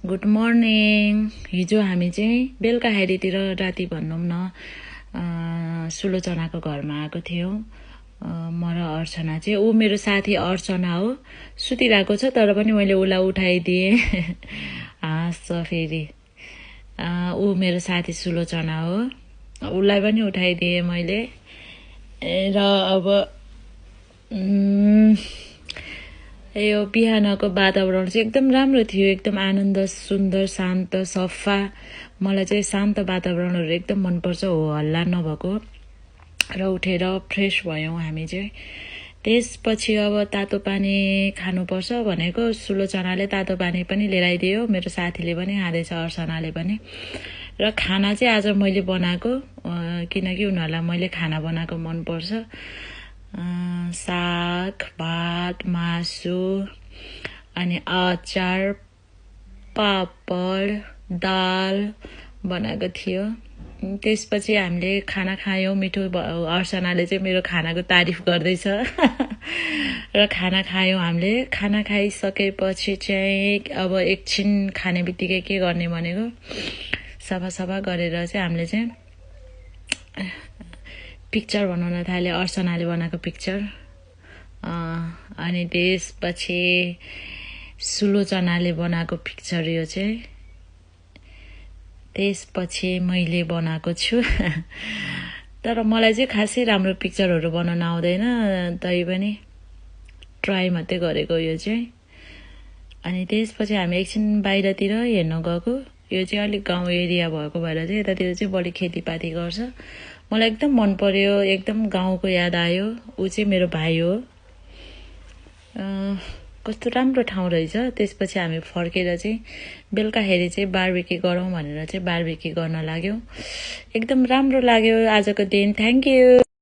Good morning. हिजो हामी चाहिँ बेलुकाखेरितिर राति भनौँ न सुलोचनाको घरमा आएको थियौँ। म र अर्चना चाहिँ, ऊ मेरो साथी अर्चना हो, सुतिरहेको छ तर पनि मैले उसलाई उठाइदिएँ। हाँस्छ फेरि। ऊ मेरो साथी सुलोचना हो, उसलाई पनि उठाइदिएँ मैले। र अब यो बिहानको वातावरण चाहिँ एकदम राम्रो थियो, एकदम आनन्द, सुन्दर, शान्त, सफा। मलाई चाहिँ शान्त वातावरणहरू एकदम मनपर्छ, हो हल्ला नभएको। र उठेर फ्रेस भयौँ हामी चाहिँ। त्यसपछि अब तातो पानी खानुपर्छ भनेको सुलोचनाले तातो पानी पनि लिएर आइदियो, मेरो साथीले पनि खाँदैछ, अर्चनाले पनि। र खाना चाहिँ आज मैले बनाएको, किनकि उनीहरूलाई मैले खाना बनाएको मनपर्छ। साग, भात, मासु, अनि अचार, पापड, दाल बनाएको थियो। त्यसपछि हामीले खाना खायौँ। मिठो अर्चनाले चाहिँ मेरो खानाको तारिफ गर्दैछ। र खाना खायौँ हामीले। खाना खाइसकेपछि चाहिँ अब एकछिन खाने बित्तिकै के गर्ने भनेको सफा गरेर चाहिँ हामीले चाहिँ पिक्चर बनाउन थाले, अर्चनाले बनाएको पिक्चर। अनि त्यसपछि सुलोचनाले बनाएको पिक्चर यो चाहिँ। त्यसपछि मैले बनाएको छु। तर मलाई चाहिँ खासै राम्रो पिक्चरहरू बनाउन आउँदैन, तैपनि ट्राई मात्रै गरेको यो चाहिँ। अनि त्यसपछि हामी एकछिन बाहिरतिर हेर्न गएको। यो चाहिँ अलिक गाउँ एरिया भएको भएर चाहिँ यतातिर चाहिँ बढी खेतीपाती गर्छ। मलाई एकदम मन पर्यो, एकदम गाउँको याद आयो। ऊ चाहिँ मेरो भाइ हो। कस्तो राम्रो ठाउँ रहेछ। त्यसपछि हामी फर्केर चाहिँ बेलुकाखेरि चाहिँ बारबेक्यू गरौँ भनेर चाहिँ बारबेक्यू गर्न लाग्यौँ। एकदम राम्रो लाग्यो आजको दिन। Thank you.